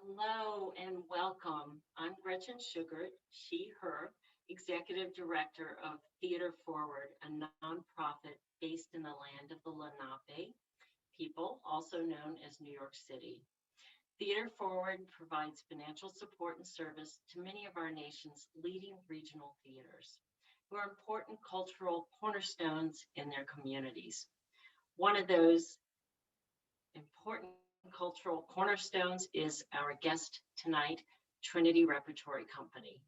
Hello and welcome. I'm Gretchen Sugart, she, her, Executive Director of Theater Forward, a nonprofit based in the land of the Lenape people, also known as New York City. Theater Forward provides financial support and service to many of our nation's leading regional theaters, who are important cultural cornerstones in their communities. One of those important cultural cornerstones is our guest tonight, Trinity Repertory Company.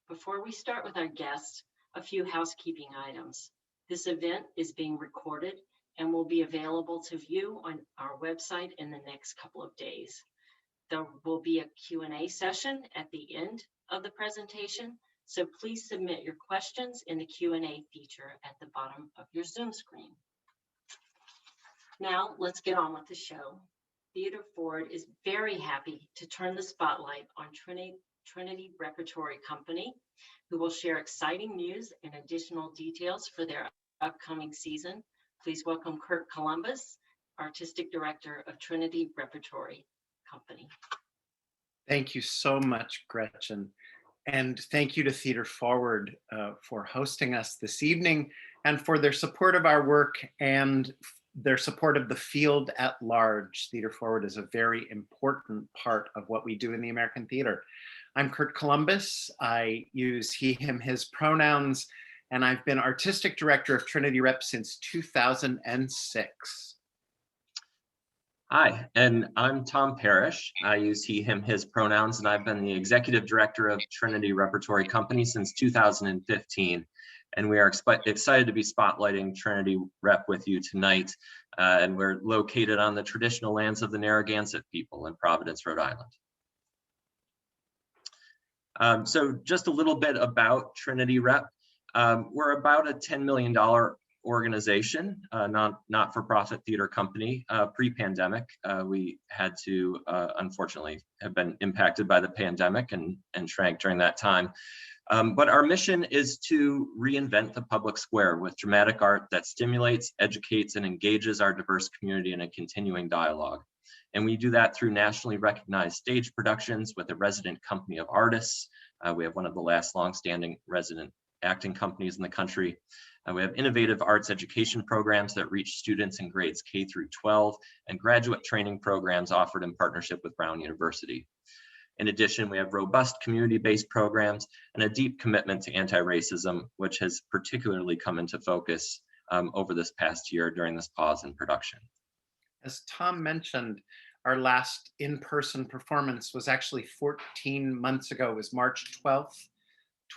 Before we start with our guests, a few housekeeping items. This event is being recorded and will be available to view on our website in the next couple of days. There will be a Q&A session at the end of the presentation, so please submit your questions in the Q&A feature at the bottom of your Zoom screen. Now, let's get on with the show. Theater Forward is very happy to turn the spotlight on Trinity Repertory Company, who will share exciting news and additional details for their upcoming season. Please welcome Curt Columbus, Artistic Director of Trinity Repertory Company. Thank you so much, Gretchen. And thank you to Theater Forward for hosting us this evening and for their support of our work and their support of the field at large. Theater Forward is a very important part of what we do in the American theater. I'm Curt Columbus. I use he, him, his pronouns, and I've been Artistic Director of Trinity Rep since 2006. Hi, and I'm Tom Parrish. I use he, him, his pronouns, and I've been the Executive Director of Trinity Repertory Company since 2015. And we are excited to be spotlighting Trinity Rep with you tonight. And we're located on the traditional lands of the Narragansett people in Providence, Rhode Island. So just a little bit about Trinity Rep. We're about a $10 million organization, not-for-profit theater company. Pre-pandemic, we had to unfortunately have been impacted by the pandemic and shrank during that time. But our mission is to reinvent the public square with dramatic art that stimulates, educates, and engages our diverse community in a continuing dialogue. And we do that through nationally recognized stage productions with a resident company of artists. We have one of the last longstanding resident acting companies in the country. We have innovative arts education programs that reach students in grades K through 12 and graduate training programs offered in partnership with Brown University. In addition, we have robust community-based programs and a deep commitment to anti-racism, which has particularly come into focus over this past year during this pause in production. As Tom mentioned, our last in-person performance was actually 14 months ago. It was March 12th,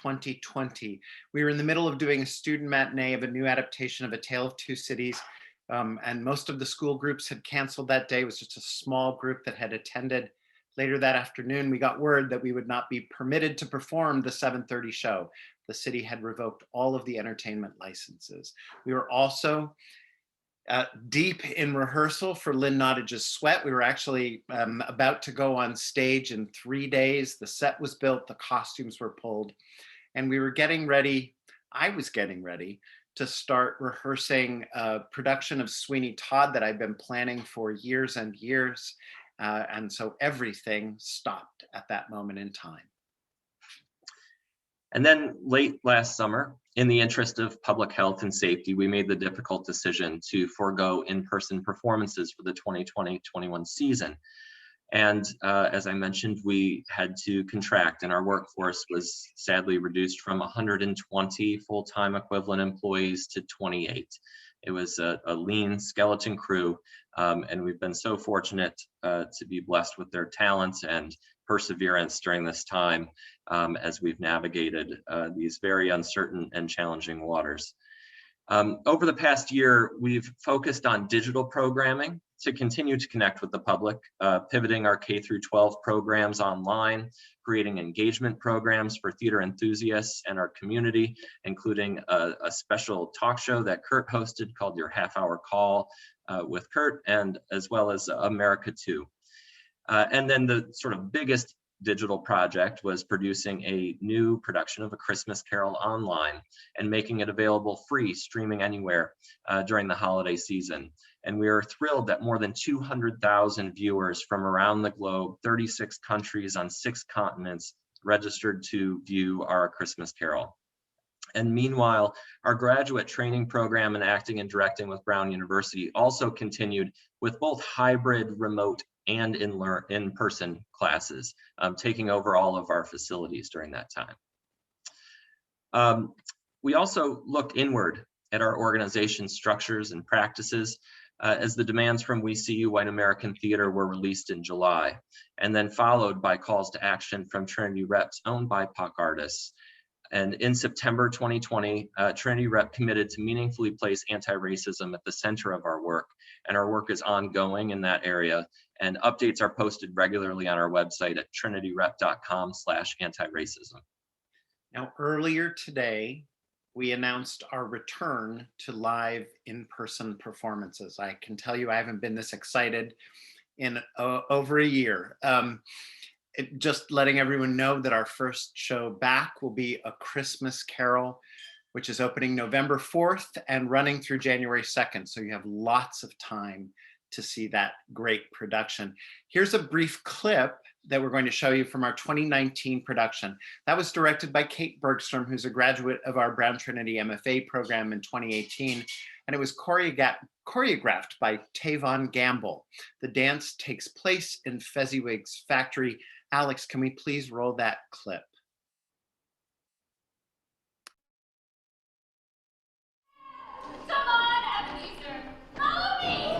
2020. We were in the middle of doing a student matinee of a new adaptation of A Tale of Two Cities, and most of the school groups had canceled that day. It was just a small group that had attended. Later that afternoon, we got word that we would not be permitted to perform the 7:30 show. The city had revoked all of the entertainment licenses. We were also deep in rehearsal for Lynn Nottage's Sweat. We were actually about to go on stage in 3 days. The set was built, the costumes were pulled, and we were getting ready. I was getting ready to start rehearsing a production of Sweeney Todd that I'd been planning for years and years. And so everything stopped at that moment in time. And then late last summer, in the interest of public health and safety, we made the difficult decision to forego in-person performances for the 2020-21 season. And as I mentioned, we had to contract, and our workforce was sadly reduced from 120 full-time equivalent employees to 28. It was a lean skeleton crew, and we've been so fortunate to be blessed with their talents and perseverance during this time as we've navigated these very uncertain and challenging waters. Over the past year, we've focused on digital programming to continue to connect with the public, pivoting our K through 12 programs online, creating engagement programs for theater enthusiasts and our community, including a special talk show that Curt hosted called Your Half Hour Call with Curt, and as well as America 2. And then the sort of biggest digital project was producing a new production of A Christmas Carol online and making it available free, streaming anywhere during the holiday season. And we are thrilled that more than 200,000 viewers from around the globe, 36 countries on 6 continents, registered to view our Christmas Carol. And meanwhile, our graduate training program in acting and directing with Brown University also continued with both hybrid, remote, and in-person classes, taking over all of our facilities during that time. We also looked inward at our organization structures and practices as the demands from We See You White American Theater were released in July, and then followed by calls to action from Trinity Rep's own BIPOC artists. And in September 2020, Trinity Rep committed to meaningfully place anti-racism at the center of our work, and our work is ongoing in that area, and updates are posted regularly on our website at trinityrep.com/anti-racism. Now, earlier today, we announced our return to live in-person performances. I can tell you I haven't been this excited in over a year. Just letting everyone know that our first show back will be A Christmas Carol, which is opening November 4th and running through January 2nd. So you have lots of time to see that great production. Here's a brief clip that we're going to show you from our 2019 production. That was directed by Kate Bergstrom, who's a graduate of our Brown Trinity MFA program in 2018. And it was choreographed by Tavon Gamble. The dance takes place in Fezziwig's factory. Alex, can we please roll that clip? Come on, Ebenezer, follow me!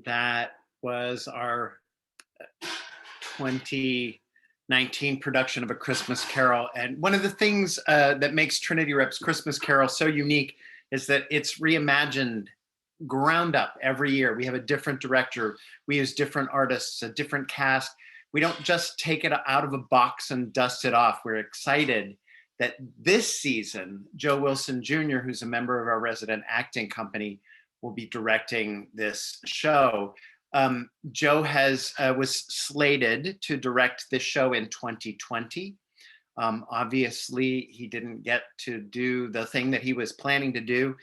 That was our 2019 production of A Christmas Carol. And one of the things that makes Trinity Rep's Christmas Carol so unique is that it's reimagined ground up every year. We have a different director. We use different artists, a different cast. We don't just take it out of a box and dust it off. We're excited that this season, Joe Wilson Jr., who's a member of our resident acting company, will be directing this show. Joe was slated to direct this show in 2020. Obviously, he didn't get to do the thing that he was planning to do.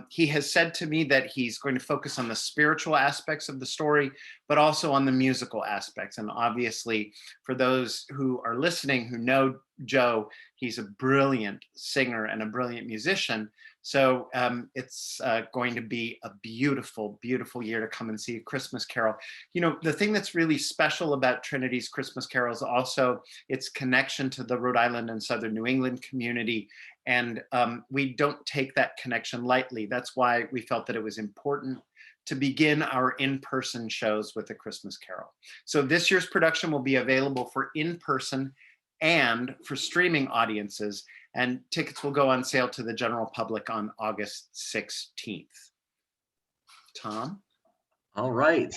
He has said to me that he's going to focus on the spiritual aspects of the story, but also on the musical aspects. And obviously, for those who are listening who know Joe, he's a brilliant singer and a brilliant musician. So it's going to be a beautiful, beautiful year to come and see A Christmas Carol. You know, the thing that's really special about Trinity's Christmas Carol is also its connection to the Rhode Island and Southern New England community. And we don't take that connection lightly. That's why we felt that it was important to begin our in-person shows with A Christmas Carol. So this year's production will be available for in-person and for streaming audiences, and tickets will go on sale to the general public on August 16th. Tom? All right.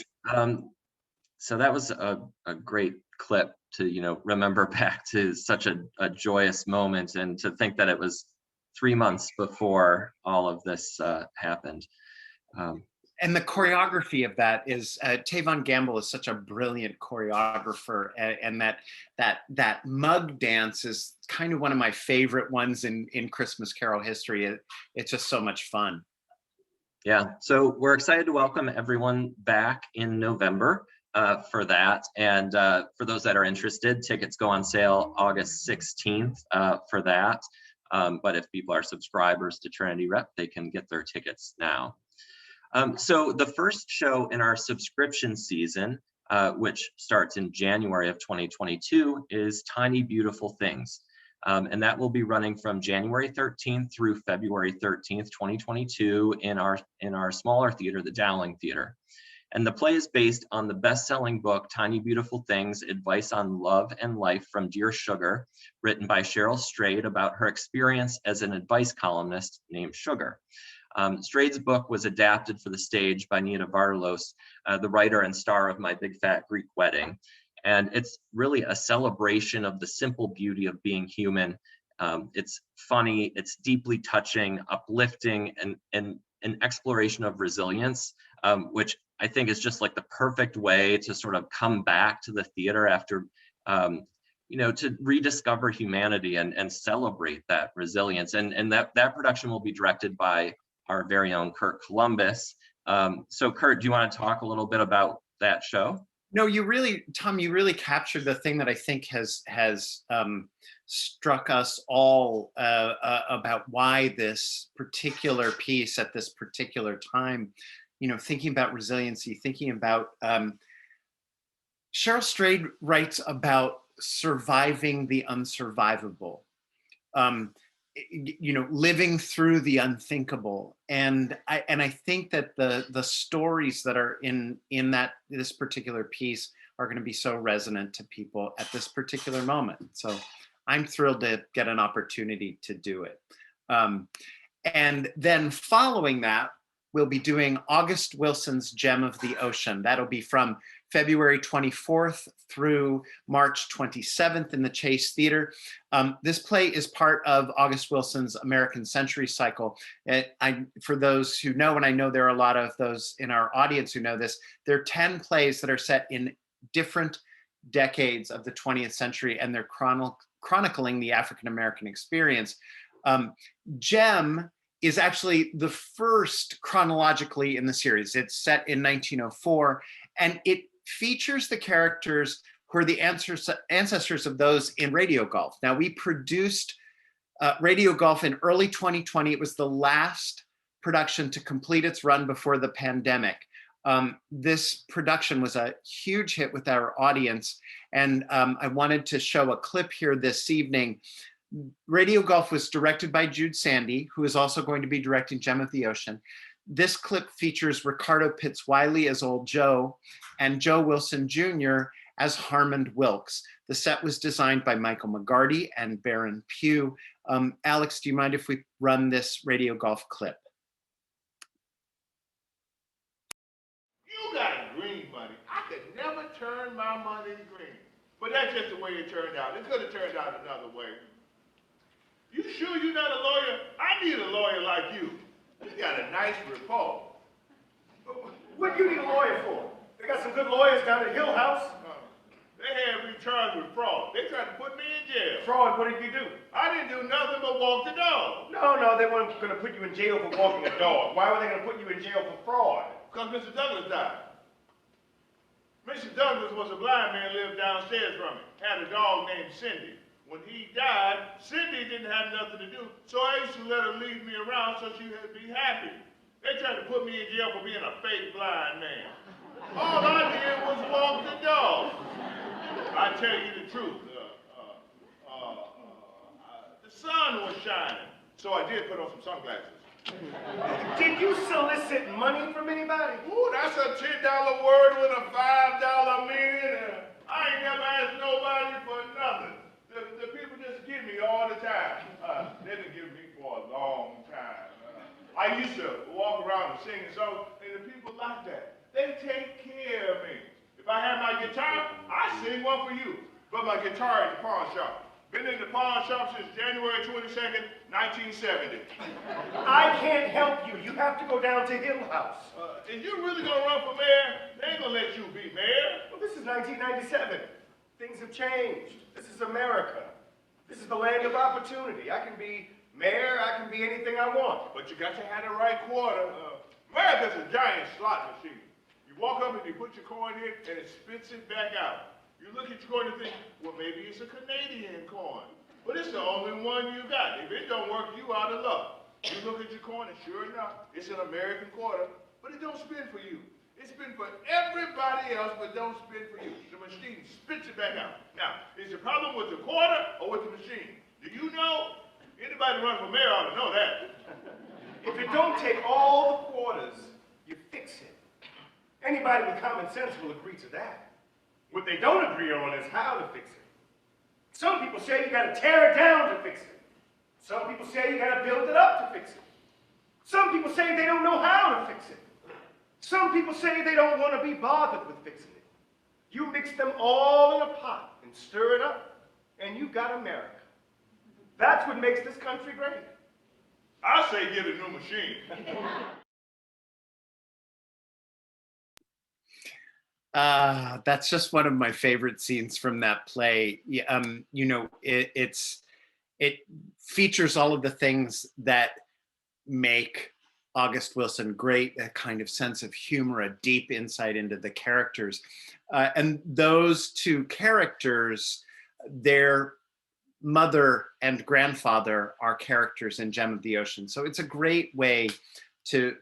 So that was a great clip to, you know, remember back to such a joyous moment, and to think that it was 3 months before all of this happened. And the choreography of that is Tavon Gamble is such a brilliant choreographer, and that mug dance is kind of one of my favorite ones in Christmas Carol history. It's just so much fun. Yeah, so we're excited to welcome everyone back in November for that. And for those that are interested, tickets go on sale August 16th for that. But if people are subscribers to Trinity Rep, they can get their tickets now. So the first show in our subscription season, which starts in January of 2022, is Tiny Beautiful Things. And that will be running from January 13th through February 13th, 2022 in our smaller theater, the Dowling Theater. And the play is based on the best-selling book, Tiny Beautiful Things, Advice on Love and Life from Dear Sugar, written by Cheryl Strayed about her experience as an advice columnist named Sugar. Strade's book was adapted for the stage by Nina Vardalos, the writer and star of My Big Fat Greek Wedding. And it's really a celebration of the simple beauty of being human. It's funny, it's deeply touching, uplifting, and an exploration of resilience, which I think is just like the perfect way to sort of come back to the theater after, you know, to rediscover humanity and celebrate that resilience. And that production will be directed by our very own Curt Columbus. So Curt, do you want to talk a little bit about that show? No, you really, Tom, you really captured the thing that I think has struck us all about why this particular piece at this particular time, you know, thinking about resiliency, thinking about, Cheryl Strayed writes about surviving the unsurvivable. You know, living through the unthinkable, and I think that the stories that are in this particular piece are going to be so resonant to people at this particular moment. So I'm thrilled to get an opportunity to do it. And then following that, we'll be doing August Wilson's Gem of the Ocean. That'll be from February 24th through March 27th in the Chase Theater. This play is part of August Wilson's American Century Cycle. For those who know, and I know there are a lot of those in our audience who know this, there are 10 plays that are set in different decades of the 20th century, and they're chronicling the African-American experience. Gem is actually the first chronologically in the series. It's set in 1904, and it features the characters who are the ancestors of those in Radio Golf. Now, we produced Radio Golf in early 2020. It was the last production to complete its run before the pandemic. This production was a huge hit with our audience, and I wanted to show a clip here this evening. Radio Golf was directed by Jude Sandy, who is also going to be directing Gem of the Ocean. This clip features Ricardo Pitts Wiley as Old Joe and Joe Wilson Jr. as Harmond Wilkes. The set was designed by Michael McGarty and Baron Pugh. Alex, do you mind if we run this Radio Golf clip? You got green money. I could never turn my money green. But that's just the way it turned out. It could have turned out another way. You sure you're not a lawyer? I need a lawyer like you. You got a nice report. What do you need a lawyer for? They got some good lawyers down at Hill House. They had me charged with fraud. They tried to put me in jail. Fraud, what did you do? I didn't do nothing but walk the dog. No, they weren't going to put you in jail for walking a dog. Why were they going to put you in jail for fraud? Because Mr. Douglas died. Mr. Douglas was a blind man, lived downstairs from me. Had a dog named Cindy. when he died, Cindy didn't have nothing to do, so I used to let her leave me around so she would be happy. They tried to put me in jail for being a fake blind man. All I did was walk the dog. I tell you the truth. The sun was shining, so I did put on some sunglasses. Did you solicit money from anybody? Ooh, that's a $10 word with a $5 meaning. I ain't never asked nobody for nothing. The people just give me all the time. They've been giving me for a long time. I used to walk around and sing songs, and the people like that. They take care of me. If I have my guitar, I sing one for you. But my guitar is the pawn shop. Been in the pawn shop since January 22nd, 1970. I can't help you. You have to go down to Hill House. Is you really gonna run for mayor? They ain't gonna let you be mayor. Well, this is 1997. Things have changed. This is America. This is the land of opportunity. I can be mayor, I can be anything I want. But you got to have the right quarter. America's a giant slot machine. You walk up and you put your coin in and it spits it back out. You look at your coin and think, well, maybe it's a Canadian coin. But it's the only one you got. If it don't work, you out of luck. You look at your coin and sure enough, it's an American quarter, but it don't spin for you. It's spin for everybody else, but don't spin for you. The machine spits it back out. Now, is the problem with the quarter or with the machine? Do you know? Anybody run for mayor ought to know that. If it don't take all the quarters, you fix it. Anybody with common sense will agree to that. What they don't agree on is how to fix it. Some people say you gotta tear it down to fix it. Some people say you gotta build it up to fix it. Some people say they don't know how to fix it. Some people say they don't want to be bothered with fixing it. You mix them all in a pot and stir it up, and you got America. That's what makes this country great. I say get a new machine. That's just one of my favorite scenes from that play. It features all of the things that make August Wilson great, a kind of sense of humor, a deep insight into the characters. And those two characters, their mother and grandfather are characters in Gem of the Ocean. So it's a great way to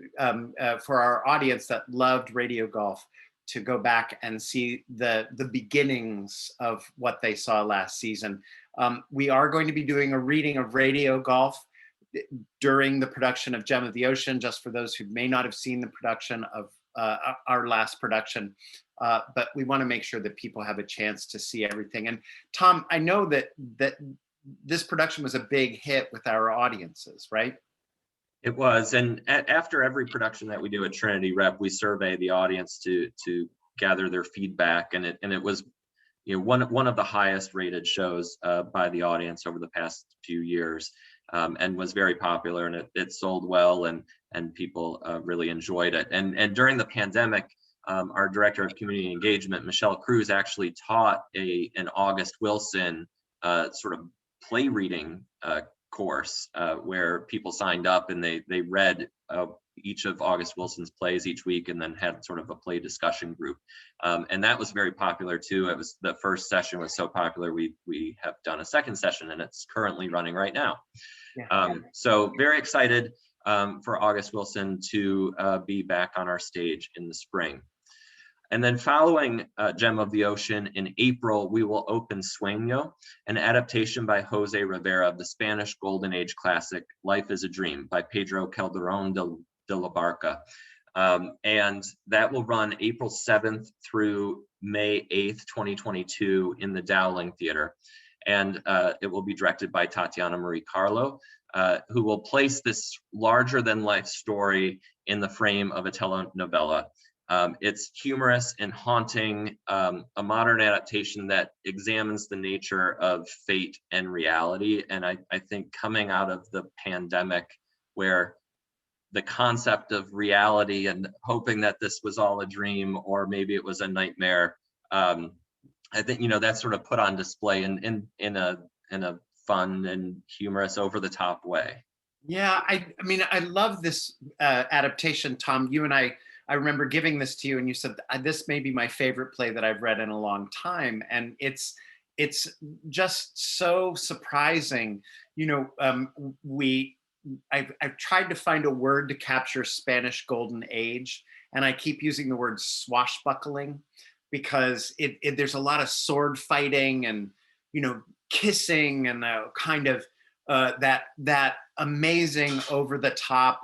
for our audience that loved radio golf to go back and see the beginnings of what they saw last season. We are going to be doing a reading of Radio Golf during the production of Gem of the Ocean, just for those who may not have seen the production of our last production. But we want to make sure that people have a chance to see everything. And Tom, I know that this production was a big hit with our audiences, right? It was, and after every production that we do at Trinity Rep, we survey the audience to gather their feedback, and it was, one of the highest rated shows by the audience over the past few years, and was very popular, and it sold well, and people really enjoyed it. And during the pandemic, our director of community engagement, Michelle Cruz, actually taught an August Wilson sort of play reading course where people signed up and they read each of August Wilson's plays each week, and then had sort of a play discussion group, and that was very popular too. It was, the first session was so popular we have done a second session, and it's currently running right now. Yeah. So very excited for August Wilson to be back on our stage in the spring. And then following Gem of the Ocean in April, we will open Sueño, an adaptation by Jose Rivera of the Spanish Golden Age classic Life is a Dream by Pedro Calderón de la Barca. And that will run April 7th through May 8th, 2022 in the Dowling Theater. And it will be directed by Tatiana Marie Carlo, who will place this larger than life story in the frame of a telenovela. It's humorous and haunting, a modern adaptation that examines the nature of fate and reality. And I think coming out of the pandemic, where the concept of reality and hoping that this was all a dream, or maybe it was a nightmare, I think, that's sort of put on display in a fun and humorous, over the top way. Yeah, I mean, I love this adaptation, Tom. You and I remember giving this to you, and you said, this may be my favorite play that I've read in a long time. And it's it's just so surprising. You know, I've tried to find a word to capture Spanish golden age, and I keep using the word swashbuckling because there's a lot of sword fighting and, you know, kissing and kind of that amazing over the top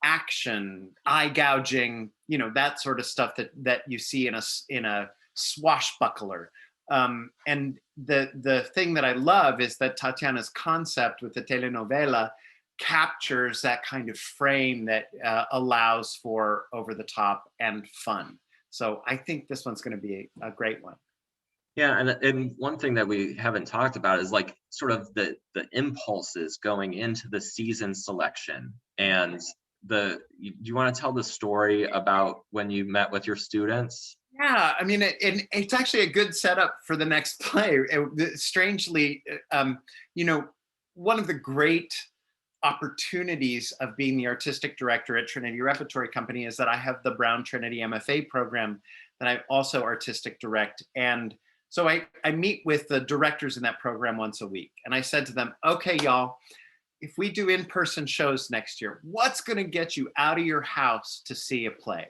action, eye gouging, you know, that sort of stuff that you see in a swashbuckler. And the thing that I love is that Tatiana's concept with the telenovela captures that kind of frame that allows for over the top and fun. So I think this one's going to be a great one. Yeah, and one thing that we haven't talked about is like sort of the impulses going into the season selection. And do you want to tell the story about when you met with your students? Yeah, I mean, it's actually a good setup for the next play. Strangely, you know, one of the great opportunities of being the artistic director at Trinity Repertory Company is that I have the Brown Trinity MFA program that I also artistic direct. And so I meet with the directors in that program once a week. And I said to them, okay, y'all, if we do in-person shows next year, what's going to get you out of your house to see a play?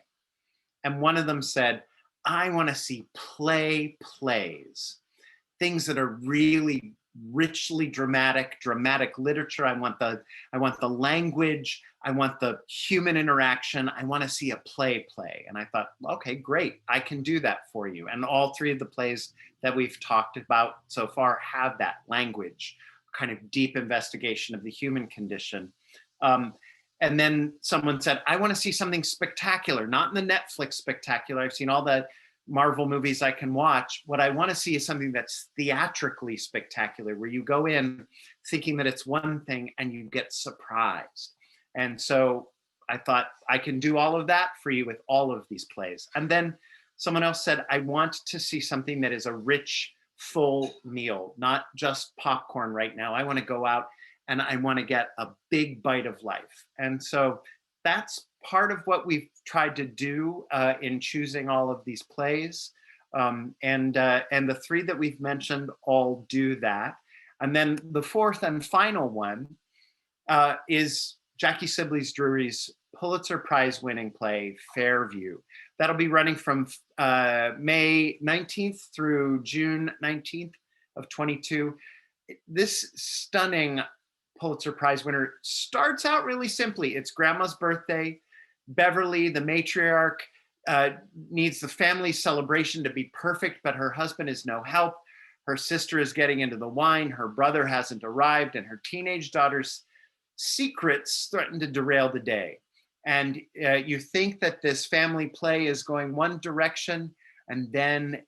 And one of them said, I want to see plays, things that are really richly dramatic literature. I want the language. I want the human interaction. I want to see a play. And I thought, okay, great. I can do that for you. And all three of the plays that we've talked about so far have that language, kind of deep investigation of the human condition. And then someone said, I want to see something spectacular, not in the Netflix spectacular. I've seen all the Marvel movies I can watch. What I want to see is something that's theatrically spectacular, where you go in thinking that it's one thing and you get surprised. And so I thought I can do all of that for you with all of these plays. And then someone else said, I want to see something that is a rich, full meal, not just popcorn right now. I want to go out and I want to get a big bite of life. And so that's part of what we've tried to do in choosing all of these plays. And the three that we've mentioned all do that. And then the fourth and final one is Jackie Sibley's Drury's Pulitzer Prize winning play, Fairview. That'll be running from May 19th through June 19th of 22. This stunning Pulitzer Prize winner starts out really simply. It's grandma's birthday. Beverly, the matriarch, needs the family celebration to be perfect, but her husband is no help. Her sister is getting into the wine. Her brother hasn't arrived, and her teenage daughter's secrets threaten to derail the day. And you think that this family play is going one direction, and then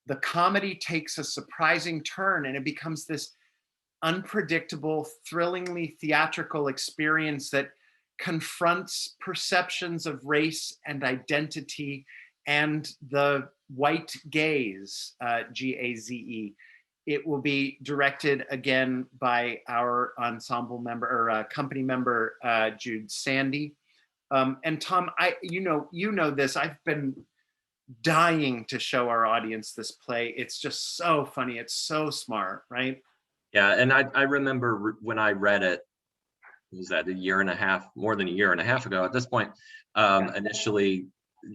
the comedy takes a surprising turn, and it becomes this unpredictable, thrillingly theatrical experience that confronts perceptions of race and identity and the white gaze, G-A-Z-E. It will be directed again by our ensemble member or company member, Jude Sandy. And Tom, you know this, I've been dying to show our audience this play. It's just so funny. It's so smart, right? Yeah, and I remember when I read it, was that more than a year and a half ago at this point, initially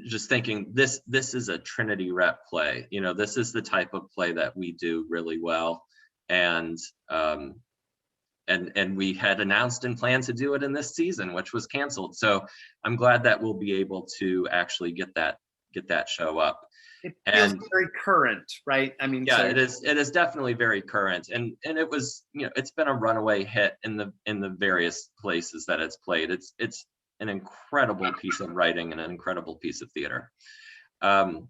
just thinking this is a Trinity Rep play. You know, this is the type of play that we do really well. And we had announced and planned to do it in this season, which was canceled. So I'm glad that we'll be able to actually get that show up. It feels very current, right? I mean, yeah, it is definitely very current, and it was, you know, it's been a runaway hit in the various places that it's played. It's an incredible piece of writing and an incredible piece of theater. And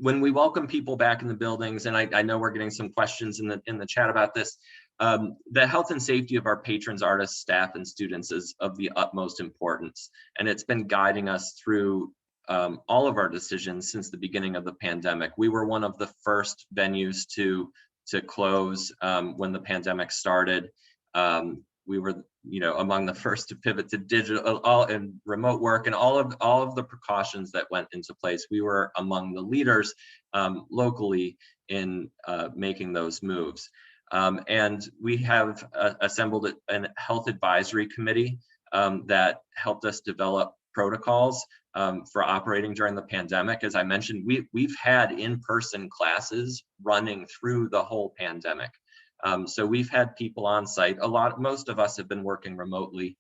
when we welcome people back in the buildings, and I know we're getting some questions in the chat about this, the health and safety of our patrons, artists, staff, and students is of the utmost importance, and it's been guiding us through all of our decisions since the beginning of the pandemic. We were one of the first venues to close when the pandemic started. We were, you know, among the first to pivot to digital, all and remote work, and all of the precautions that went into place. We were among the leaders locally in making those moves. And we have assembled a health advisory committee that helped us develop protocols for operating during the pandemic. As I mentioned, we've had in-person classes running through the whole pandemic. So we've had people on site. Most of us have been working remotely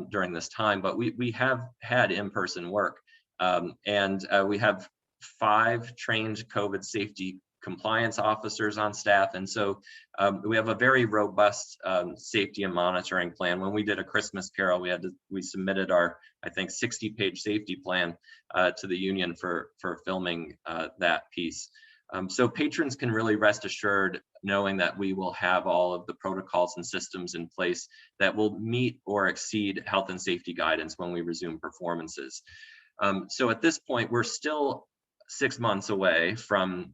during this time, but we have had in-person work. And we have 5 trained COVID safety compliance officers on staff. And so we have a very robust safety and monitoring plan. When we did A Christmas Carol, we submitted our, I think, 60-page safety plan to the union for filming that piece. So patrons can really rest assured knowing that we will have all of the protocols and systems in place that will meet or exceed health and safety guidance when we resume performances. So at this point, we're still 6 months away from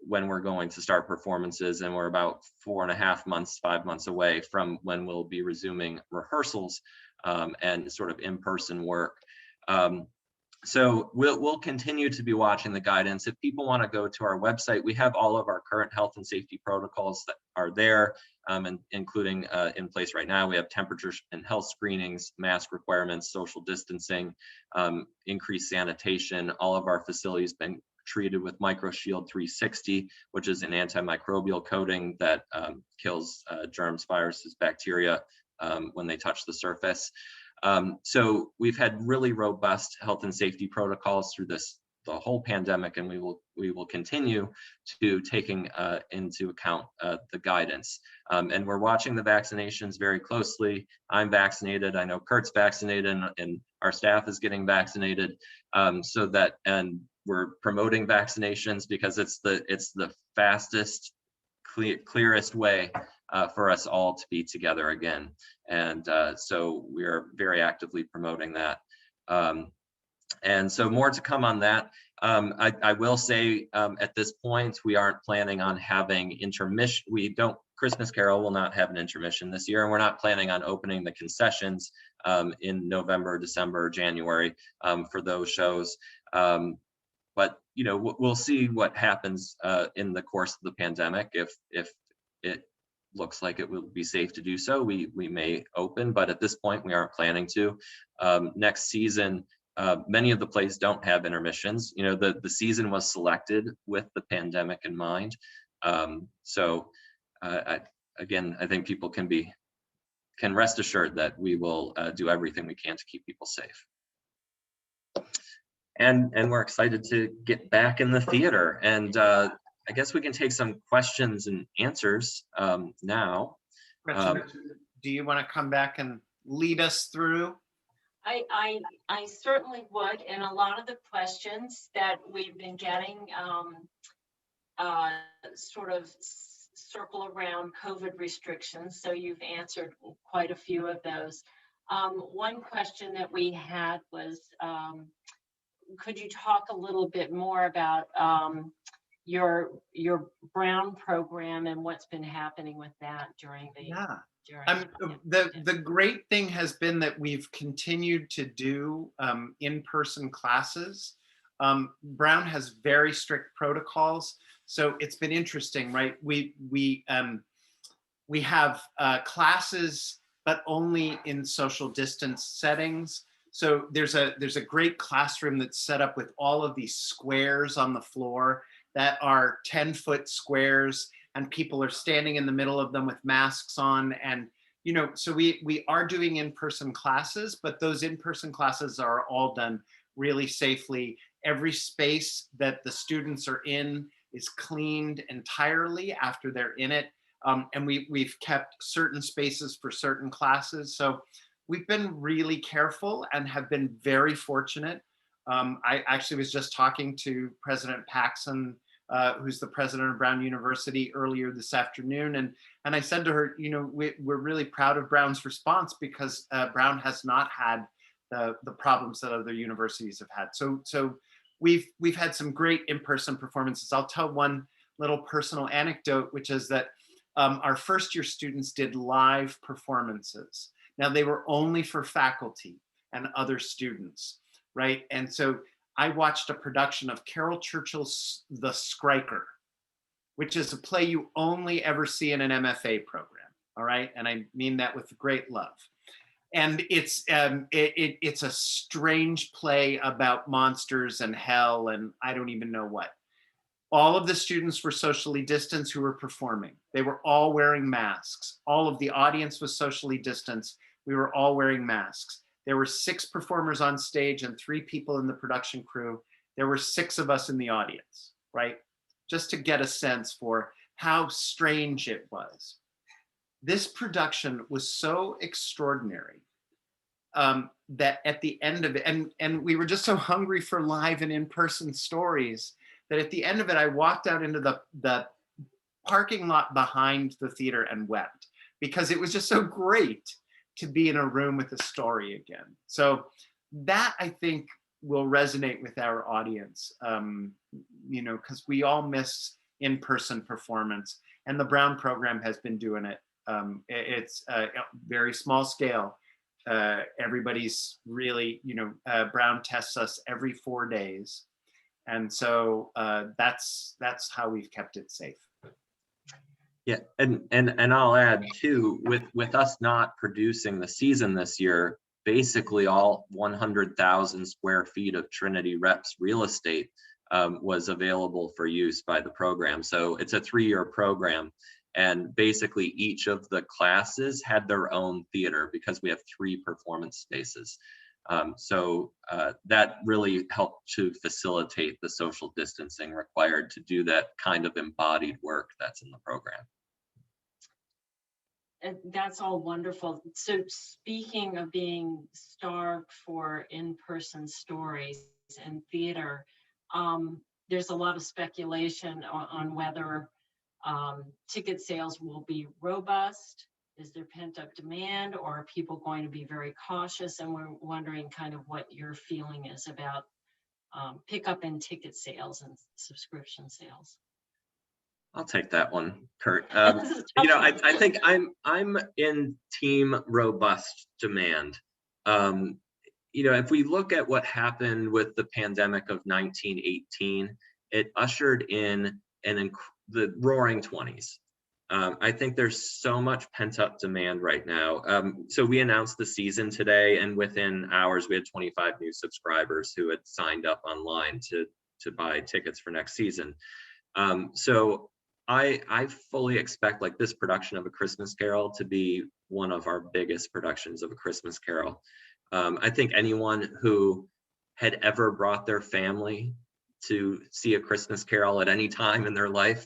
when we're going to start performances, and we're about 4.5 months, 5 months away from when we'll be resuming rehearsals and sort of in-person work. So we'll continue to be watching the guidance. If people want to go to our website, we have all of our current health and safety protocols that are there, and including in place right now. We have temperature and health screenings, mask requirements, social distancing, increased sanitation. All of our facilities been treated with MicroShield 360, which is an antimicrobial coating that kills germs, viruses, bacteria when they touch the surface. So we've had really robust health and safety protocols through the whole pandemic, and we will continue to taking into account the guidance. And we're watching the vaccinations very closely. I'm vaccinated. I know Curt's vaccinated, and our staff is getting vaccinated. And we're promoting vaccinations because it's the fastest, clearest way for us all to be together again. And so we are very actively promoting that. And so more to come on that. I will say at this point, we aren't planning on having intermission. Christmas Carol will not have an intermission this year, and we're not planning on opening the concessions in November, December, January for those shows. But we'll see what happens in the course of the pandemic. If it looks like it will be safe to do so, we may open, but at this point we aren't planning to. Next season, many of the plays don't have intermissions. The season was selected with the pandemic in mind. So again, I think people can rest assured that we will do everything we can to keep people safe. And we're excited to get back in the theater. And I guess we can take some questions and answers now. Gretchen, do you want to come back and lead us through? I certainly would, and a lot of the questions that we've been getting sort of circle around COVID restrictions, so you've answered quite a few of those. One question that we had was, could you talk a little bit more about your Brown program and what's been happening with that during the the great thing has been that we've continued to do in-person classes. Brown has very strict protocols, so it's been interesting, right? We have classes, but only in social distance settings. So there's a great classroom that's set up with all of these squares on the floor that are 10-foot squares, and people are standing in the middle of them with masks on. And so we are doing in-person classes, but those in-person classes are all done really safely. Every space that the students are in is cleaned entirely after they're in it. And we've kept certain spaces for certain classes. So we've been really careful and have been very fortunate. I actually was just talking to President Paxson, who's the president of Brown University, earlier this afternoon. And I said to her, we're really proud of Brown's response, because Brown has not had the problems that other universities have had. So we've had some great in-person performances. I'll tell one little personal anecdote, which is that our first year students did live performances. Now, they were only for faculty and other students, right? And so I watched a production of Carol Churchill's The Skriker. which is a play you only ever see in an MFA program. All right. And I mean that with great love. And it's a strange play about monsters and hell and I don't even know what. All of the students were socially distanced who were performing. They were all wearing masks. All of the audience was socially distanced. We were all wearing masks. There were 6 performers on stage and 3 people in the production crew. There were 6 of us in the audience, right? Just to get a sense for how strange it was. This production was so extraordinary that at the end of it, and we were just so hungry for live and in-person stories that at the end of it, I walked out into the parking lot behind the theater and wept because it was just so great to be in a room with a story again. So that I think will resonate with our audience, because we all miss in-person performance, and the Brown program has been doing it. It's a very small scale. Everybody's really, Brown tests us every 4 days. And so that's how we've kept it safe. Yeah, and I'll add too, with us not producing the season this year, basically all 100,000 square feet of Trinity Rep's real estate was available for use by the program. So it's a 3-year program, and basically each of the classes had their own theater because we have 3 performance spaces. So that really helped to facilitate the social distancing required to do that kind of embodied work that's in the program. And that's all wonderful. So speaking of being starved for in-person stories and theater, there's a lot of speculation on whether ticket sales will be robust. Is there pent-up demand, or are people going to be very cautious? And we're wondering kind of what your feeling is about pickup in ticket sales and subscription sales. I'll take that one, Curt. I think I'm in team robust demand. If we look at what happened with the pandemic of 1918, it ushered in the roaring 20s. I think there's so much pent-up demand right now. So we announced the season today, and within hours we had 25 new subscribers who had signed up online to buy tickets for next season. So I fully expect like this production of A Christmas Carol to be one of our biggest productions of A Christmas Carol. I think anyone who had ever brought their family to see A Christmas Carol at any time in their life,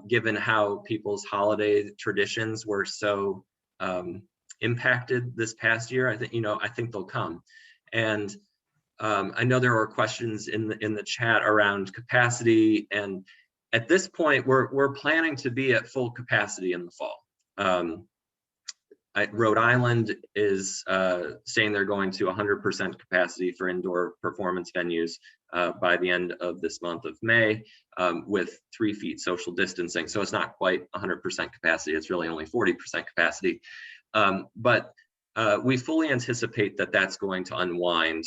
given how people's holiday traditions were so impacted this past year, I think they'll come. And I know there were questions in the chat around capacity, and at this point, we're planning to be at full capacity in the fall. Rhode Island is saying they're going to 100% capacity for indoor performance venues by the end of this month of May, with 3 feet social distancing. So it's not quite 100% capacity, it's really only 40% capacity. But we fully anticipate that that's going to unwind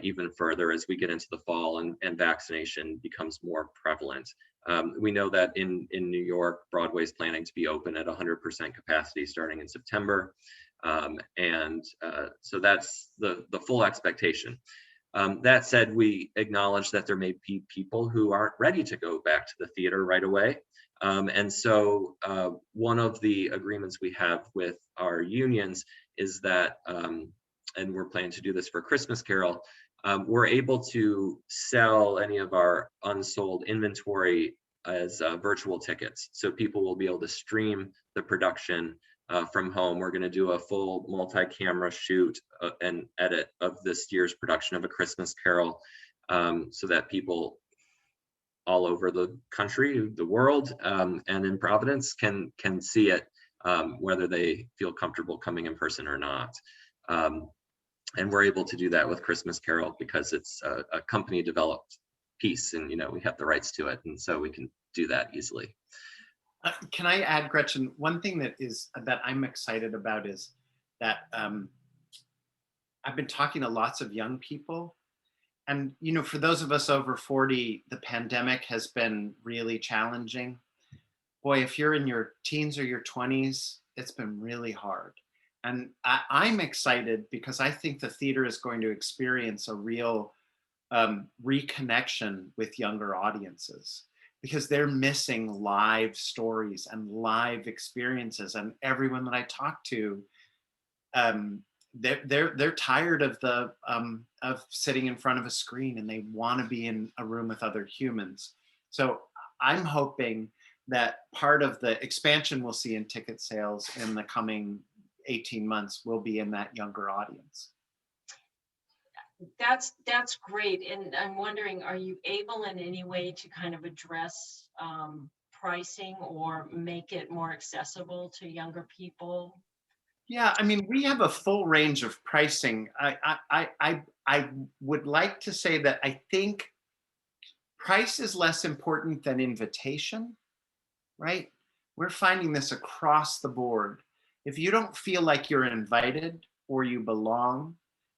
even further as we get into the fall and vaccination becomes more prevalent. We know that in New York, Broadway's planning to be open at 100% capacity starting in September. So that's the full expectation. That said, we acknowledge that there may be people who aren't ready to go back to the theater right away. And so one of the agreements we have with our unions is that, and we're planning to do this for Christmas Carol, we're able to sell any of our unsold inventory as virtual tickets. So people will be able to stream the production from home. We're going to do a full multi-camera shoot and edit of this year's production of A Christmas Carol, so that people all over the country, the world, and in Providence can see it, whether they feel comfortable coming in person or not. And we're able to do that with Christmas Carol because it's a company developed piece, and we have the rights to it, and so we can do that easily. Can I add, Gretchen, one thing that I'm excited about is that I've been talking to lots of young people, and for those of us over 40, the pandemic has been really challenging. boy, if you're in your teens or your 20s, it's been really hard. And I'm excited because I think the theater is going to experience a real reconnection with younger audiences, because they're missing live stories and live experiences. And everyone that I talk to, they're tired of sitting in front of a screen, and they want to be in a room with other humans. So I'm hoping that part of the expansion we'll see in ticket sales in the coming 18 months will be in that younger audience. That's great. And I'm wondering, are you able in any way to kind of address pricing or make it more accessible to younger people? Yeah, I mean, we have a full range of pricing. I would like to say that I think price is less important than invitation, right? We're finding this across the board. If you don't feel like you're invited or you belong,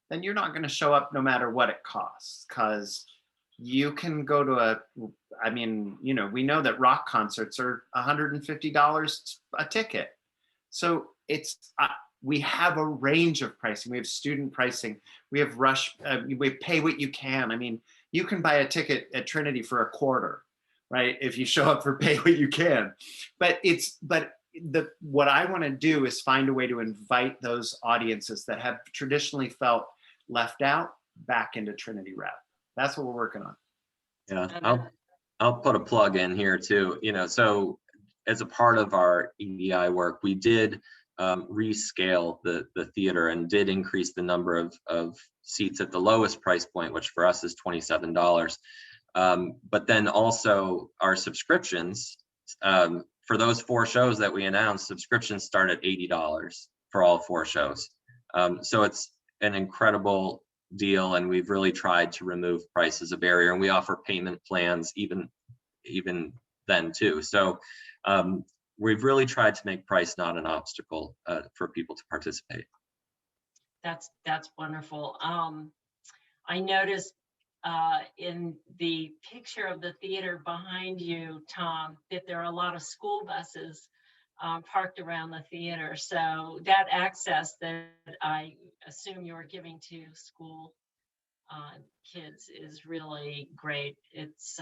then you're not going to show up no matter what it costs, because you can go to I mean, you know, we know that rock concerts are $150 a ticket. So we have a range of pricing. We have student pricing. We have rush. We pay what you can. I mean, you can buy a ticket at Trinity for $0.25, right? If you show up for pay what you can. But what I want to do is find a way to invite those audiences that have traditionally felt left out back into Trinity Rep. That's what we're working on. Yeah, I'll put a plug in here too. You know, so as a part of our EDI work, we did rescale the theater and did increase the number of seats at the lowest price point, which for us is $27. But then also our subscriptions, for those 4 shows that we announced, subscriptions start at $80 for all 4 shows. So it's an incredible deal, and we've really tried to remove price as a barrier, and we offer payment plans even then too. So we've really tried to make price not an obstacle for people to participate. That's wonderful. I noticed in the picture of the theater behind you, Tom, that there are a lot of school buses parked around the theater. So that access that I assume you're giving to school kids is really great. It's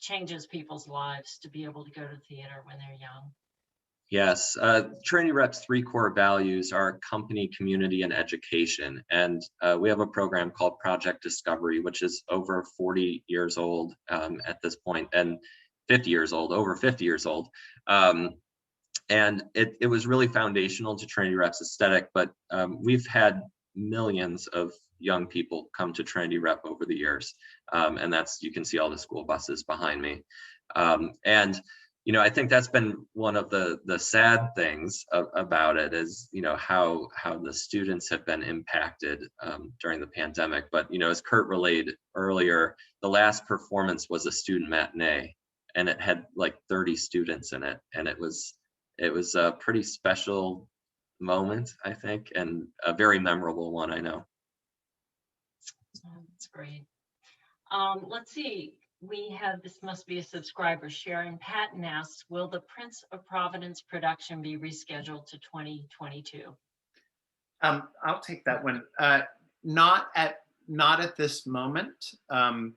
changes people's lives to be able to go to theater when they're young. Yes, Trinity Rep's 3 core values are company, community, and education. And we have a program called Project Discovery, which is over 40 years old at this point, and 50 years old, over 50 years old. And it was really foundational to Trinity Rep's aesthetic, but we've had millions of young people come to Trinity Rep over the years. And that's, you can see all the school buses behind me. And you know, I think that's been one of the sad things about it is, you know, how the students have been impacted during the pandemic. But, you know, as Curt relayed earlier, the last performance was a student matinee, and it had like 30 students in it. And it was a pretty special moment, I think, and a very memorable one, I know. Oh, that's great. Let's see. We have, this must be a subscriber, Sharon Patton asks, will the Prince of Providence production be rescheduled to 2022? I'll take that one. Not at this moment. The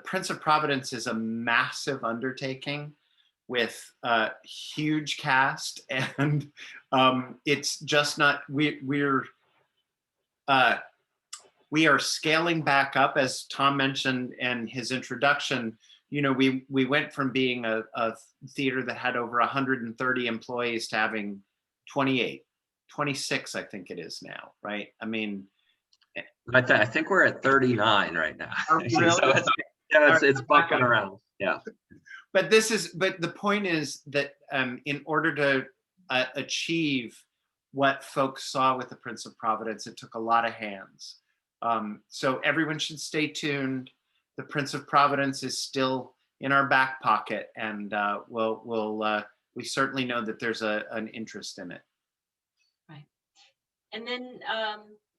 Prince of Providence is a massive undertaking with a huge cast, and it's just not, we are scaling back up, as Tom mentioned in his introduction. You know, we went from being a theater that had over 130 employees to having 28, 26, I think it is now, right? I mean, I think we're at 39 right now. Really? So it's bucking around. Yeah. But the point is that in order to achieve what folks saw with the Prince of Providence, it took a lot of hands. So everyone should stay tuned. The Prince of Providence is still in our back pocket, and we certainly know that there's an interest in it. Right. And then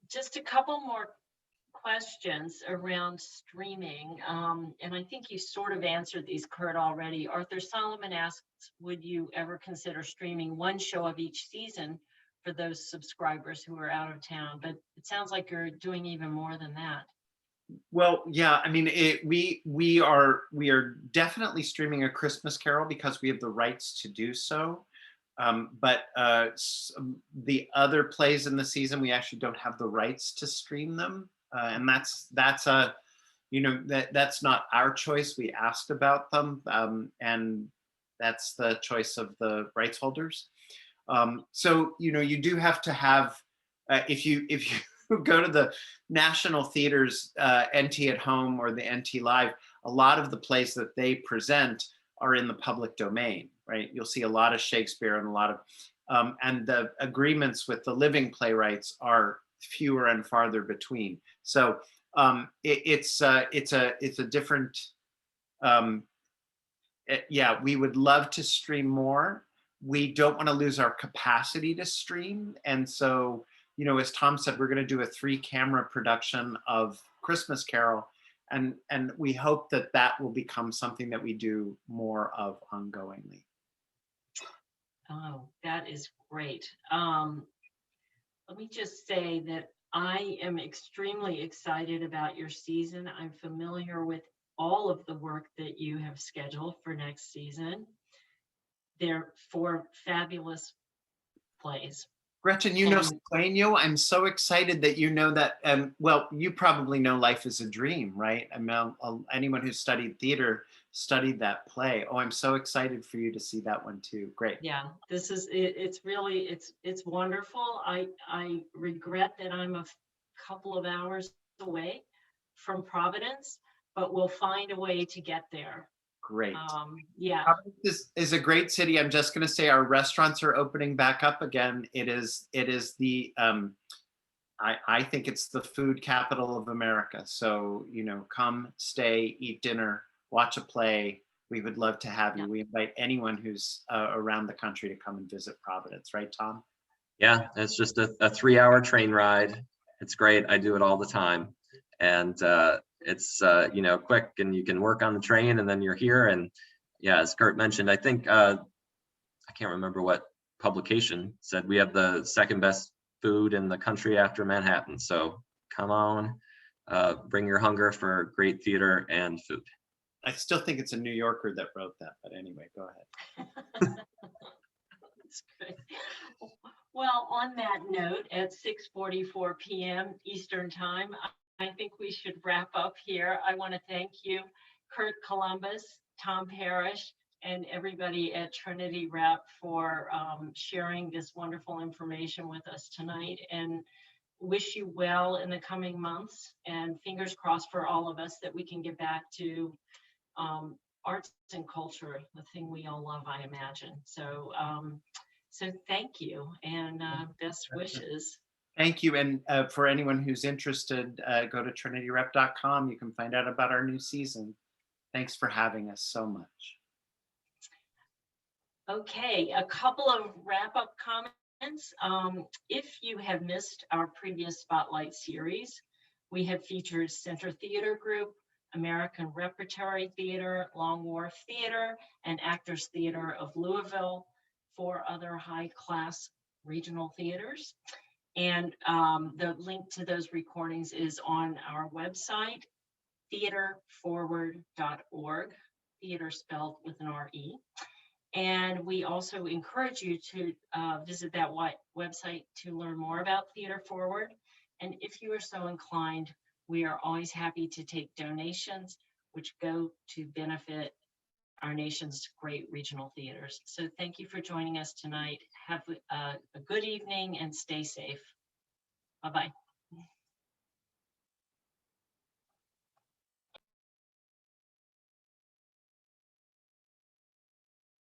just a couple more questions around streaming, and I think you sort of answered these, Curt, already. Arthur Solomon asks, would you ever consider streaming one show of each season for those subscribers who are out of town? But it sounds like you're doing even more than that. Well, yeah, I mean, we are definitely streaming A Christmas Carol because we have the rights to do so. But the other plays in the season, we actually don't have the rights to stream them, and that's a, you know, that's not our choice. We asked about them, and that's the choice of the rights holders. So you know, you do have to have, if you go to the National Theater's NT at Home or the NT Live, a lot of the plays that they present are in the public domain, right? You'll see a lot of Shakespeare and a lot of, and the agreements with the living playwrights are fewer and farther between. So it's a different, yeah, we would love to stream more. We don't want to lose our capacity to stream. And so, you know, as Tom said, we're going to do a 3-camera production of Christmas Carol. And we hope that that will become something that we do more of ongoingly. Oh, that is great. Let me just say that I am extremely excited about your season. I'm familiar with all of the work that you have scheduled for next season. They're 4 fabulous plays. Gretchen, you know Sueño. I'm so excited that you know that. Well, you probably know Life is a Dream, right? I mean, anyone who studied theater studied that play. Oh, I'm so excited for you to see that one too. Great. Yeah, this is it's really it's wonderful. I regret that I'm a couple of hours away from Providence, but we'll find a way to get there. Great. Yeah. This is a great city. I'm just going to say our restaurants are opening back up again. It is the I think it's the food capital of America. So, you know, come, stay, eat dinner, watch a play. We would love to have you. We invite anyone who's around the country to come and visit Providence, right, Tom? Yeah, it's just a 3-hour train ride. It's great. I do it all the time. And it's you know, quick, and you can work on the train and then you're here. And yeah, as Curt mentioned, I think I can't remember what publication said we have the 2nd best food in the country after Manhattan. So come on, bring your hunger for great theater and food. I still think it's a New Yorker that wrote that, but anyway, go ahead. That's great. Well, on that note, at 6:44 p.m. Eastern Time, I think we should wrap up here. I want to thank you, Curt Columbus, Tom Parrish, and everybody at Trinity Rep for sharing this wonderful information with us tonight, and wish you well in the coming months, and fingers crossed for all of us that we can get back to arts and culture, the thing we all love, I imagine. So, so thank you, and best wishes. Thank you. And for anyone who's interested, go to trinityrep.com. You can find out about our new season. Thanks for having us so much. Okay, a couple of wrap-up comments. If you have missed our previous Spotlight series, we have featured Center Theater Group, American Repertory Theater, Long Wharf Theater, and Actors Theater of Louisville, 4 other high-class regional theaters. And the link to those recordings is on our website, theaterforward.org, theater spelled with an R-E. And we also encourage you to visit that website to learn more about Theater Forward. And if you are so inclined, we are always happy to take donations, which go to benefit our nation's great regional theaters. So thank you for joining us tonight. Have a good evening and stay safe. Bye-bye.